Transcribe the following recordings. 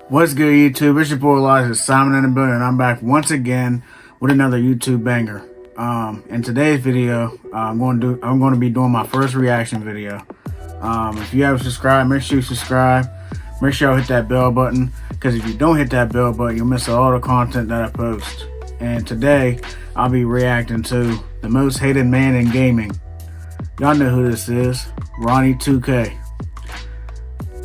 What's good, YouTube? It's your boy Elijah, Simon in the building, and I'm back once again with another YouTube banger. In today's video, I'm going to be doing my first reaction video. If you haven't subscribed, make sure you subscribe. Make sure you hit that bell button, because if you don't hit that bell button, you'll miss all the content that I post. And today, I'll be reacting to the most hated man in gaming. Y'all know who this is, Ronnie 2K.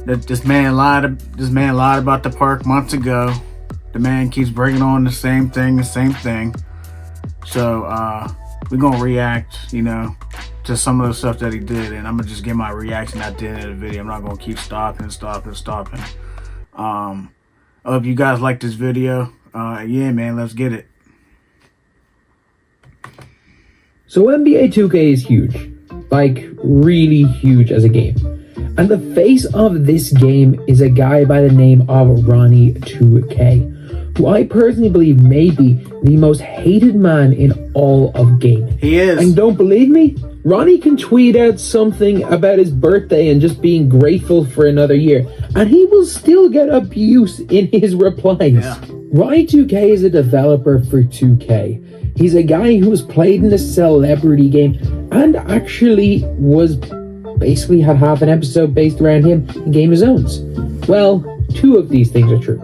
This man lied about the park months ago. The man keeps bringing on the same thing. So we're gonna react, to some of the stuff that he did, and I'm gonna just give my reaction I did in the video. I'm not gonna keep stopping. I hope you guys like this video. Yeah, man, let's get it. So NBA 2K is huge, like really huge as a game. And the face of this game is a guy by the name of Ronnie 2K, who I personally believe may be the most hated man in all of gaming. He is. And don't believe me? Ronnie can tweet out something about his birthday and just being grateful for another year, and he will still get abuse in his replies. Yeah. Ronnie 2K is a developer for 2K. He's a guy who has played in the celebrity game and actually basically had half an episode based around him in Game of Zones. Well, two of these things are true.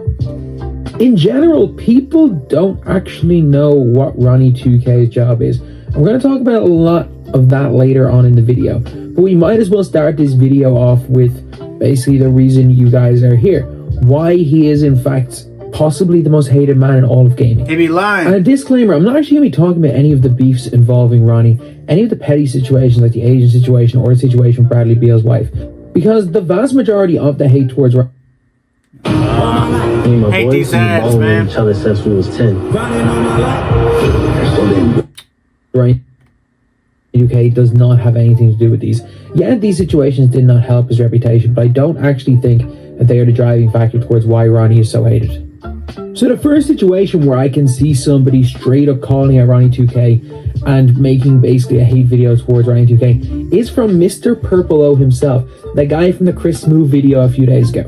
In general, people don't actually know what Ronnie 2K's job is. I'm going to talk about a lot of that later on in the video, but we might as well start this video off with basically the reason you guys are here. Why he is in fact possibly the most hated man in all of gaming. He be lying. And a disclaimer, I'm not actually going to be talking about any of the beefs involving Ronnie, any of the petty situations like the Asian situation or the situation with Bradley Beal's wife, because the vast majority of the hate towards Ronnie hate these ads, man. Each other since we was 10. Right? UK does not have anything to do with these. Yeah, these situations did not help his reputation, but I don't actually think that they are the driving factor towards why Ronnie is so hated. So the first situation where I can see somebody straight up calling out Ronnie 2K and making basically a hate video towards Ronnie 2K is from Mr. Purple O himself, the guy from the Chris Smooth video a few days ago.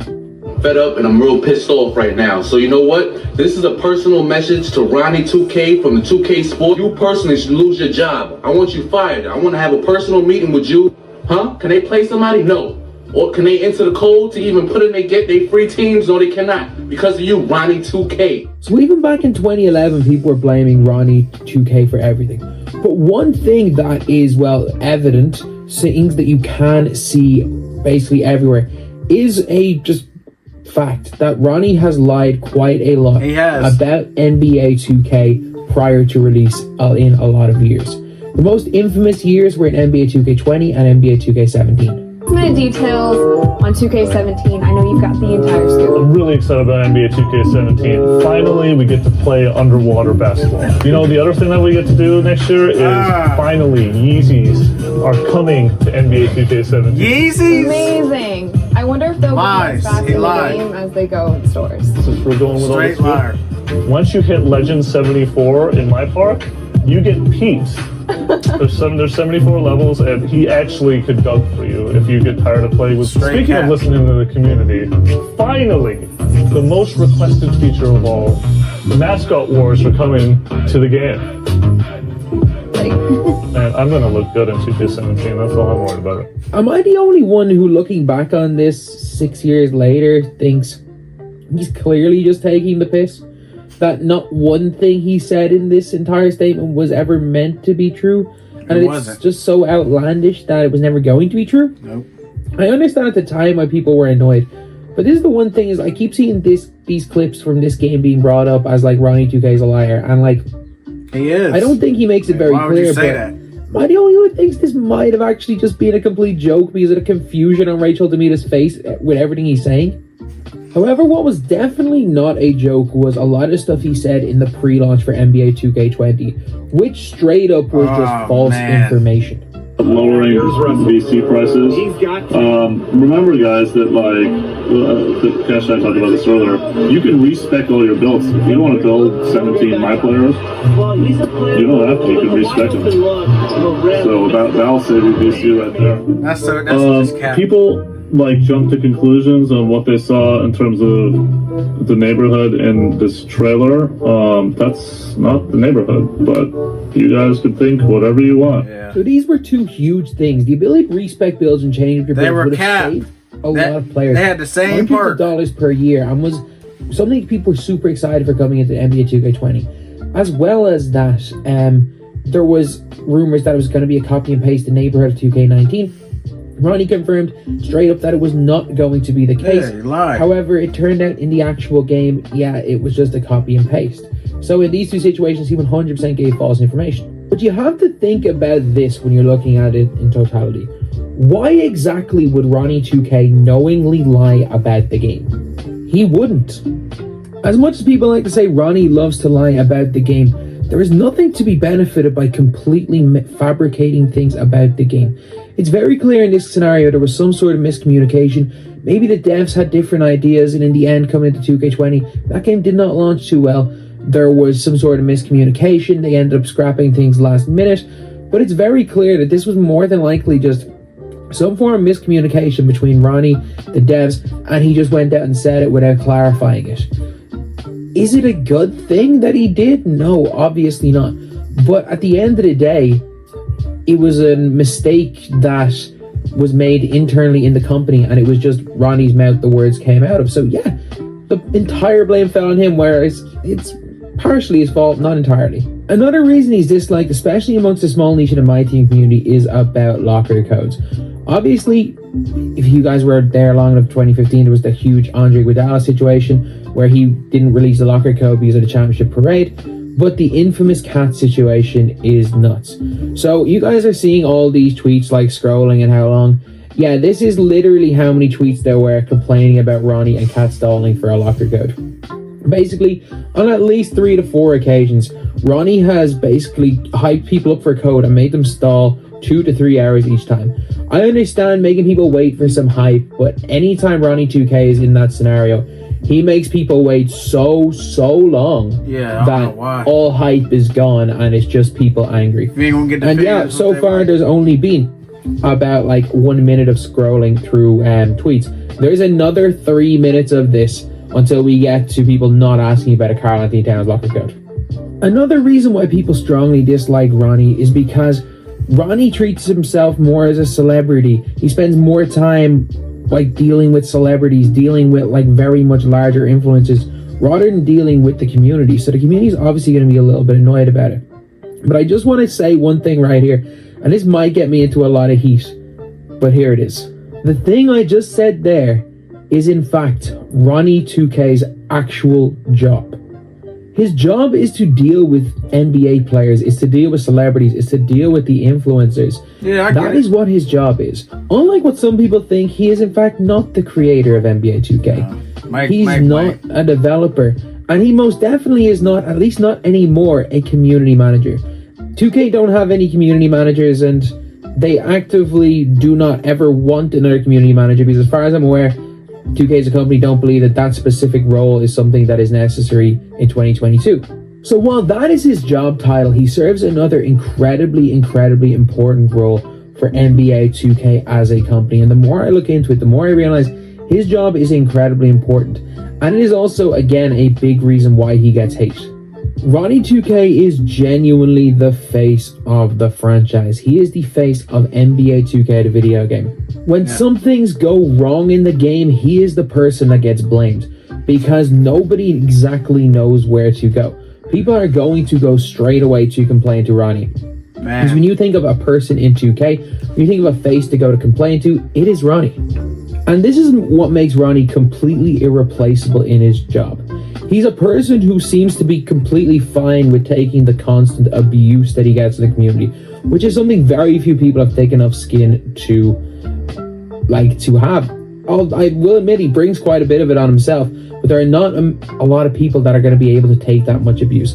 Fed up and I'm real pissed off right now. So you know what? This is a personal message to Ronnie 2K from the 2K Sport. You personally should lose your job. I want you fired. I want to have a personal meeting with you. Huh? Can they play somebody? No. Or can they enter the code to even put in get their free teams? No, they cannot. Because of you, Ronnie 2K. So even back in 2011, people were blaming Ronnie 2K for everything. But one thing that is, well, evident, things that you can see basically everywhere, is a just fact that Ronnie has lied quite a lot about NBA 2K prior to release in a lot of years. The most infamous years were in NBA 2K20 and NBA 2K17. Minute details on 2K17. I know you've got the entire scoop. I'm really excited about NBA 2K17. Finally, we get to play underwater basketball. You know, the other thing that we get to do next year is finally Yeezys are coming to NBA 2K17. Yeezys? Amazing. I wonder if they'll be as fast in the game as they go in stores. Since we're going with straight all liar. Once you hit Legend 74 in my park, you get Pete. There's 74 levels, and he actually could dunk for you if you get tired of playing with. Speaking of listening to the community, finally, the most requested feature of all, the mascot wars are coming to the game. And I'm gonna look good in 2K17. That's all I'm worried about. Am I the only one who, looking back on this 6 years later, thinks he's clearly just taking the piss? That not one thing he said in this entire statement was ever meant to be true, and it's just so outlandish that it was never going to be true. Nope. I understand at the time why people were annoyed, but this is the one thing is I keep seeing these clips from this game being brought up as like Ronnie 2K is a liar, and like he is. I don't think he makes it very clear. Why would you say that? Am I the only one who thinks this might have actually just been a complete joke because of the confusion on Rachel Demita's face with everything he's saying? However, what was definitely not a joke was a lot of stuff he said in the pre-launch for NBA 2K20, which straight up was just false information. Lowering VC prices. Remember, guys, that Cash and I talked about this earlier. You can respec all your builds. If you want to build 17 my players, you don't have to. You can respec them. So that'll save you VC right there. That's just cap. People like jump to conclusions on what they saw in terms of the neighborhood in this trailer. That's not the neighborhood, but you guys could think whatever you want. Yeah. So these were two huge things. The ability to respec builds and change your builds would have saved a lot of players. They had the same hundreds perk. of dollars per year, and was something people were super excited for coming into NBA 2K20. As well as that, there was rumors that it was going to be a copy and paste the neighborhood of 2K19. Ronnie confirmed straight up that it was not going to be the case. Yeah, he lied. However, it turned out in the actual game, yeah, it was just a copy and paste. So in these two situations, he 100% gave false information. But you have to think about this when you're looking at it in totality. Why exactly would Ronnie 2K knowingly lie about the game? He wouldn't. As much as people like to say Ronnie loves to lie about the game, there is nothing to be benefited by completely fabricating things about the game. It's very clear in this scenario there was some sort of miscommunication. Maybe the devs had different ideas, and in the end, coming into 2K20, that game did not launch too well. There was some sort of miscommunication. They ended up scrapping things last minute. But it's very clear that this was more than likely just some form of miscommunication between Ronnie, the devs, and he just went out and said it without clarifying it. Is it a good thing that he did? No, obviously not. But at the end of the day, it was a mistake that was made internally in the company, and it was just Ronnie's mouth the words came out of. So yeah, the entire blame fell on him, whereas it's partially his fault, not entirely. Another reason he's disliked, especially amongst the small niche in the My Team community, is about locker codes. Obviously, if you guys were there long enough, 2015, there was the huge Andre Iguodala situation where he didn't release the locker code because of the championship parade. But the infamous cat situation is nuts. So you guys are seeing all these tweets like scrolling and how long. Yeah, this is literally how many tweets there were complaining about Ronnie and cat stalling for a locker code. Basically, on at least 3 to 4 occasions, Ronnie has basically hyped people up for a code and made them stall 2 to 3 hours each time. I understand making people wait for some hype, but anytime Ronnie 2K is in that scenario, he makes people wait so long that all hype is gone and it's just people angry. And yeah, so far there's only been about like 1 minute of scrolling through tweets. There's another 3 minutes of this until we get to people not asking about a Karl Anthony Towns locker code. Another reason why people strongly dislike Ronnie is because Ronnie treats himself more as a celebrity. He spends more time like dealing with celebrities, dealing with like very much larger influences, rather than dealing with the community. So the community is obviously going to be a little bit annoyed about it. But I just want to say one thing right here, and this might get me into a lot of heat, but here it is. The thing I just said there is in fact Ronnie 2K's actual job. His job is to deal with NBA players, is to deal with celebrities, is to deal with the influencers. Yeah, that is what his job is. Unlike what some people think, he is in fact not the creator of NBA 2K. He's not a developer. And he most definitely is not, at least not anymore, a community manager. 2K don't have any community managers, and they actively do not ever want another community manager, because as far as I'm aware, 2K as a company don't believe that that specific role is something that is necessary in 2022. So while that is his job title, he serves another incredibly important role for NBA 2K as a company. And the more I look into it, the more I realize his job is incredibly important. And it is also, again, a big reason why he gets hate. Ronnie 2K is genuinely the face of the franchise. He is the face of NBA 2K, the video game. When some things go wrong in the game, he is the person that gets blamed, because nobody exactly knows where to go. People are going to go straight away to complain to Ronnie. Because when you think of a person in 2K, when you think of a face to go to complain to, it is Ronnie. And this is what makes Ronnie completely irreplaceable in his job. He's a person who seems to be completely fine with taking the constant abuse that he gets in the community, which is something very few people have thick enough skin to have. I will admit he brings quite a bit of it on himself, but there are not a lot of people that are going to be able to take that much abuse.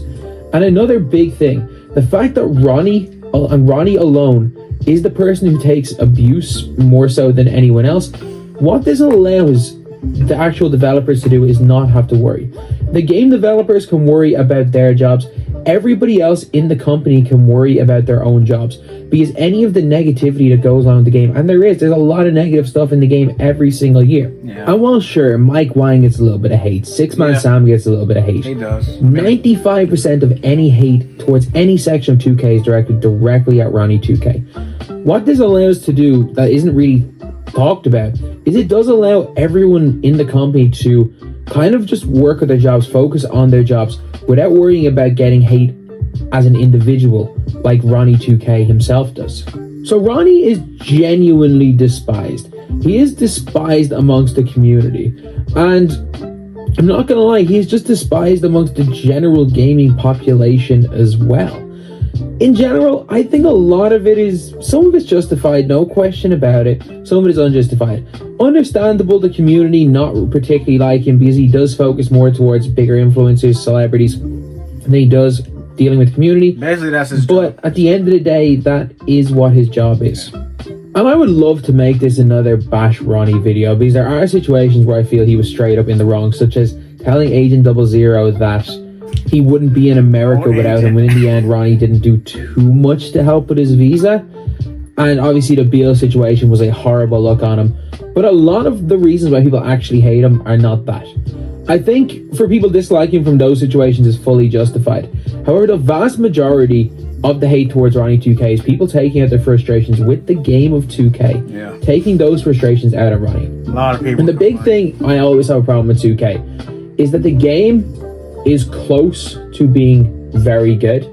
And another big thing, the fact that Ronnie alone is the person who takes abuse more so than anyone else, what this allows the actual developers to do is not have to worry. The game developers can worry about their jobs. everybody else in the company can worry about their own jobs. Because any of the negativity that goes on in the game, and there's a lot of negative stuff in the game every single year. Yeah. And while sure, Mike Wang gets a little bit of hate, Six Man Sam gets a little bit of hate. He does. 95% of any hate towards any section of 2K is directed directly at Ronnie 2K. What this allows to do that isn't really talked about is it does allow everyone in the company to kind of just work at their jobs, focus on their jobs without worrying about getting hate as an individual like Ronnie 2K himself does. So Ronnie is genuinely despised. He is despised amongst the community, and I'm not gonna lie, he's just despised amongst the general gaming population as well. In general, I think a lot of it is, some of it's justified, no question about it. Some of it is unjustified. Understandable, the community not particularly like him because he does focus more towards bigger influencers, celebrities, than he does dealing with the community. Basically, that's his job. But at the end of the day, that is what his job is. And I would love to make this another Bash Ronnie video because there are situations where I feel he was straight up in the wrong, such as telling Agent 00 that he wouldn't be in America without him, when in the end Ronnie didn't do too much to help with his visa. And obviously the Beal situation was a horrible look on him. But a lot of the reasons why people actually hate him are not that. I think for people disliking him from those situations is fully justified. However, the vast majority of the hate towards Ronnie 2K is people taking out their frustrations with the game of 2K. Taking those frustrations out of Ronnie. A lot of people. And the big thing I always have a problem with 2K is that the game is close to being very good,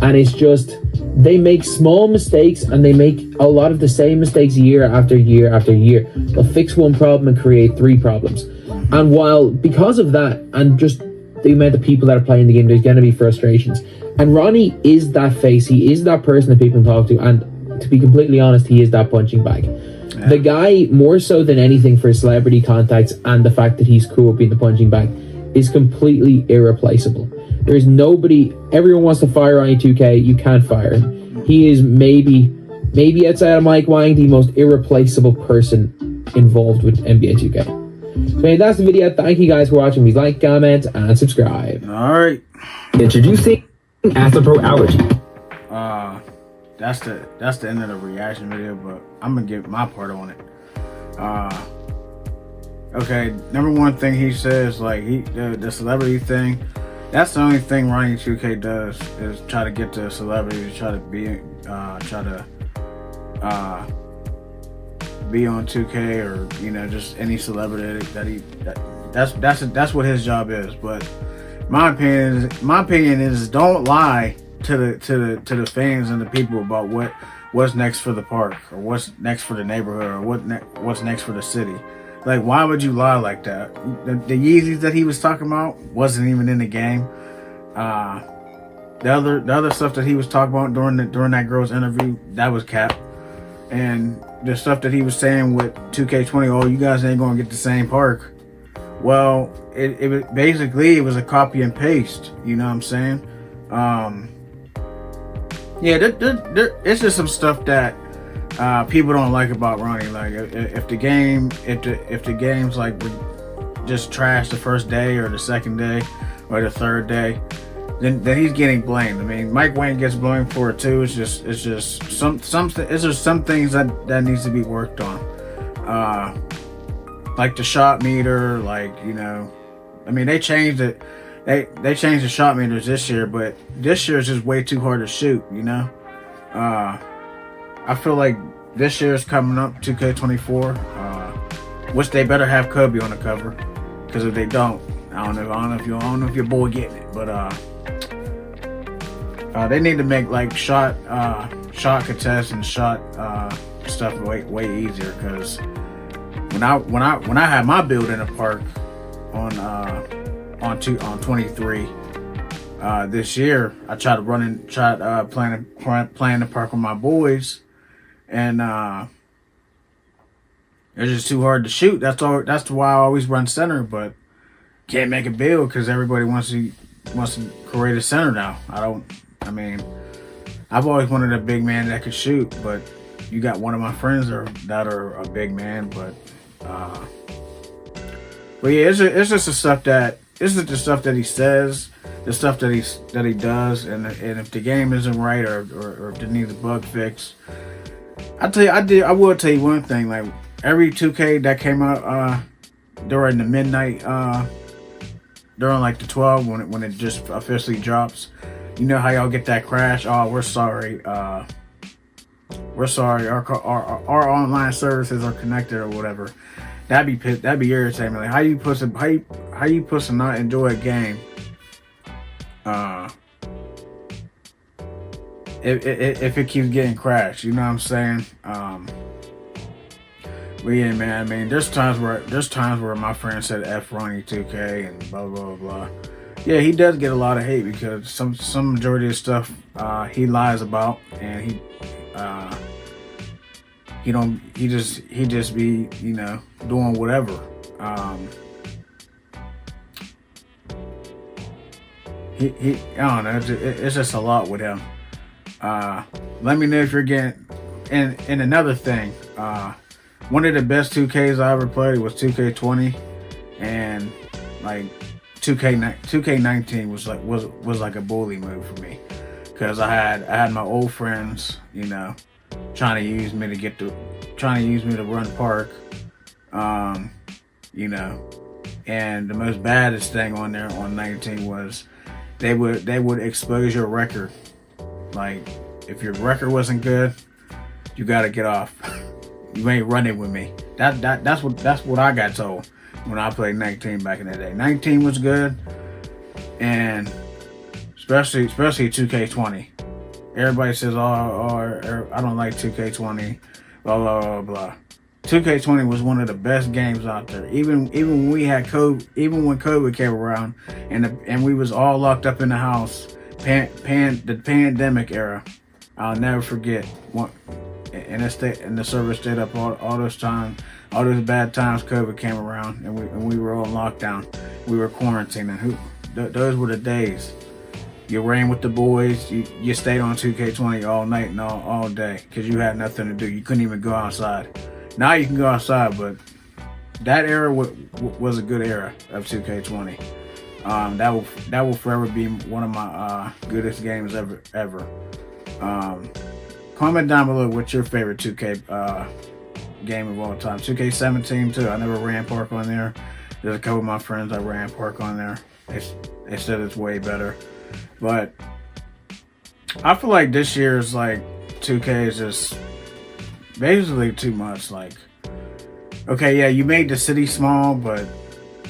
and it's just they make small mistakes and they make a lot of the same mistakes year after year after year. They'll fix one problem and create 3 problems. And while because of that and just the amount of people that are playing the game, there's going to be frustrations. And Ronnie is that face. He is that person that people can talk to. And to be completely honest, he is that punching bag. Yeah. The guy, more so than anything for celebrity contacts and the fact that he's cool being the punching bag, is completely irreplaceable. There is nobody, everyone wants to fire Ronnie 2K, you can't fire him. He is maybe outside of Mike Wang, the most irreplaceable person involved with NBA 2K. So anyway, that's the video. Thank you guys for watching. Please like, comment, and subscribe. Alright. Introducing Astropro Allergy. That's the end of the reaction video, but I'm gonna give my part on it. Okay, number one thing he says, like the celebrity thing, that's the only thing Ronnie 2K does is try to get the celebrities to try to be on 2K, or just any celebrity that's what his job is. But my opinion is don't lie to the fans and the people about what's next for the park, or what's next for the neighborhood, or what's next for the city. Like, why would you lie like that? The Yeezys that he was talking about wasn't even in the game. The other stuff that he was talking about during that girl's interview, that was cap. And the stuff that he was saying with 2K20, oh, you guys ain't gonna get the same park. Well, it basically it was a copy and paste. You know what I'm saying? Yeah, it's just some stuff that people don't like about Ronnie. Like if the game's like just trash the first day or the second day or the third day, then he's getting blamed. I mean, Mike Wang gets blamed for it too. It's just some things that needs to be worked on. Like the shot meter, I mean, they changed it. They changed the shot meters this year, but this year is just way too hard to shoot. I feel like this year is coming up, 2K24. Which they better have Kobe on the cover, because if they don't, I don't know if your boy getting it, but they need to make like shot contests and shot stuff way easier. Because when I had my build in the park on 23 this year, I tried playing the park with my boys, and it's just too hard to shoot. That's why I always run center, but can't make a build because everybody wants to create a center now. I've always wanted a big man that could shoot, but you got one of my friends that are a big man, but yeah, it's just the stuff that he says the stuff that he does, and if the game isn't right or if it needs a bug fix. I will tell you one thing, like every 2K that came out during the midnight during like the 12 when it just officially drops, you know how y'all get that crash? Oh, we're sorry, our online services are connected or whatever. That'd be irritating. Like how you supposed to not enjoy a game if it keeps getting crashed, you know what I'm saying? But yeah, man, I mean, there's times where my friend said F Ronnie 2K and blah blah blah. Yeah, he does get a lot of hate because some majority of stuff he lies about, and he just be, you know, doing whatever. I don't know, it's just a lot with him. Let me know if you're getting. And another thing, one of the best 2Ks I ever played was 2K20, and like 2K19 was like a bully move for me, because I had my old friends, you know, trying to use me to run park, you know, and the most baddest thing on there on 19 was they would expose your record. Like if your record wasn't good, you gotta get off. You ain't running with me. That's what I got told when I played 19 back in the day. 19 was good, and especially 2K20. Everybody says, oh, I don't like 2K20, blah blah blah blah. 2K20 was one of the best games out there. Even when we had COVID, even when COVID came around, and we was all locked up in the house, the pandemic era. I'll never forget. And the server stayed up all those times, all those bad times. COVID came around, and we were all in lockdown. We were quarantining. Those were the days. You ran with the boys. You stayed on 2K20 all night and all day because you had nothing to do. You couldn't even go outside. Now you can go outside, but that era was a good era of 2K20. That will forever be one of my goodest games ever. Comment down below what's your favorite 2K game of all time. 2K17 too. I never ran park on there. There's a couple of my friends that ran park on there. They said it's way better. But I feel like this year's like 2K is just basically too much. Like, okay, yeah, you made the city small, but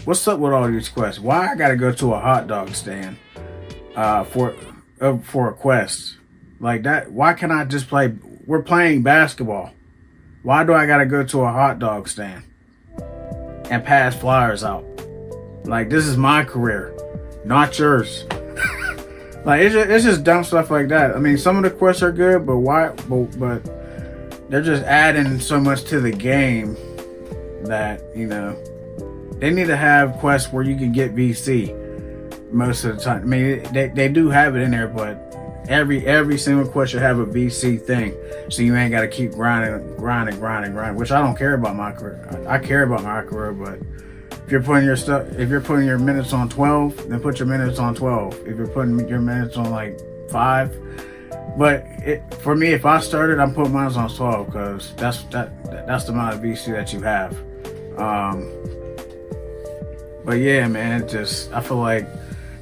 what's up with all these quests? Why I gotta go to a hot dog stand for a quest like that? Why can't I just play? We're playing basketball. Why do I gotta go to a hot dog stand and pass flyers out? Like, this is my career, not yours. Like, it's just dumb stuff like that. I mean, some of the quests are good, but why? But they're just adding so much to the game that, you know, they need to have quests where you can get VC most of the time. I mean, they do have it in there, but every single quest should have a VC thing, so you ain't got to keep grinding, which I don't care about my career. I care about my career, but if you're putting your minutes on 12, then put your minutes on 12. If you're putting your minutes on like 5, but for me, if I started, I'm putting mine on 12 because that's the amount of VC that you have. But yeah, man, I feel like,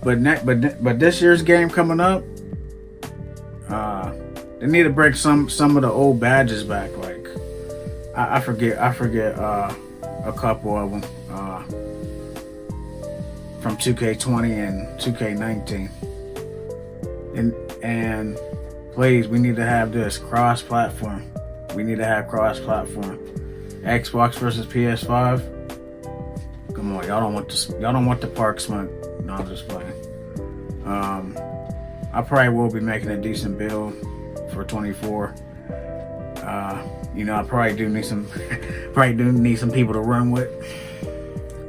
but this year's game coming up, they need to break some of the old badges back. Like I forget a couple of them from 2K20 and 2K19, and please, we need to have this cross-platform. We need to have cross-platform. Xbox versus PS5. Come on, y'all don't want the park smoke. No, I'm just playing. I probably will be making a decent build for 24. You know, I probably do need some people to run with.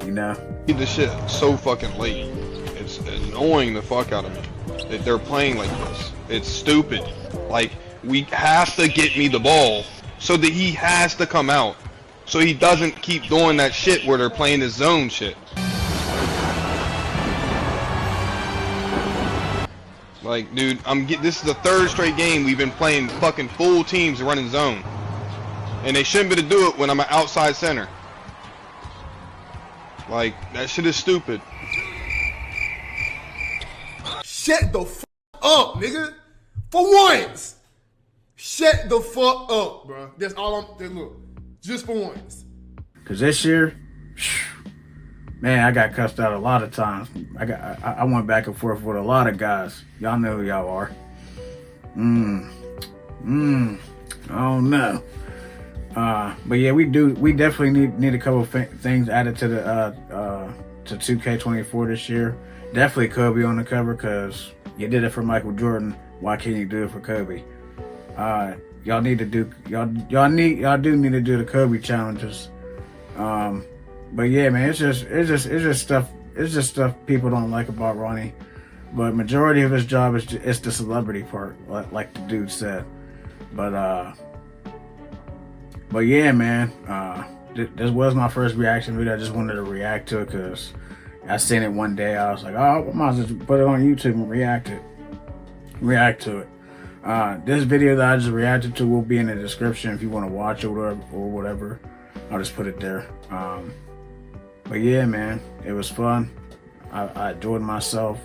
You know, this shit so fucking late. It's annoying the fuck out of me that they're playing like this. It's stupid. Like, we have to get me the ball so that he has to come out, so he doesn't keep doing that shit where they're playing his zone shit. Like, dude, this is the third straight game we've been playing fucking full teams running zone. And they shouldn't be able to do it when I'm an outside center. Like, that shit is stupid. Shut the fuck up, nigga. For once. Shut the fuck up, bro. That's all look. Just for once. Cause this year, man, I got cussed out a lot of times. I went back and forth with a lot of guys. Y'all know who y'all are. Oh no. But yeah, we definitely need a couple things added to the to 2K24 this year. Definitely Kobe on the cover, cause you did it for Michael Jordan. Why can't you do it for Kobe? Y'all need to do y'all do need to do the Kobe challenges. But yeah, man, it's just stuff people don't like about Ronnie. But majority of his job is the celebrity part, like the dude said. But yeah, man, this was my first reaction video. I just wanted to react to it because I seen it one day. I was like, oh, I might as well put it on YouTube and react to it. This video that I just reacted to will be in the description if you want to watch it or whatever. I'll just put it there. But yeah, man, it was fun. I enjoyed myself.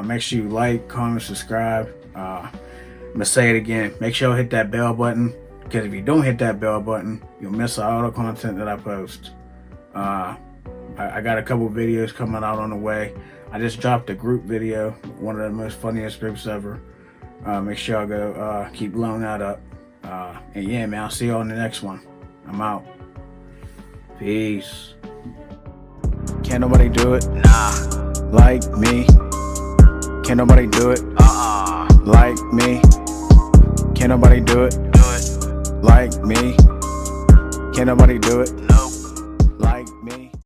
Make sure you like, comment, subscribe. I'm gonna say it again. Make sure you hit that bell button, because if you don't hit that bell button, you'll miss all the content that I post. I got a couple videos coming out on the way. I just dropped a group video, one of the most funniest groups ever. Make sure y'all go keep blowing that up. And yeah, man, I'll see you on the next one. I'm out. Peace. Can't nobody do it. Nah. Like me. Can't nobody do it. Like me. Can't nobody do it. Like me. Can't nobody do it. Nope.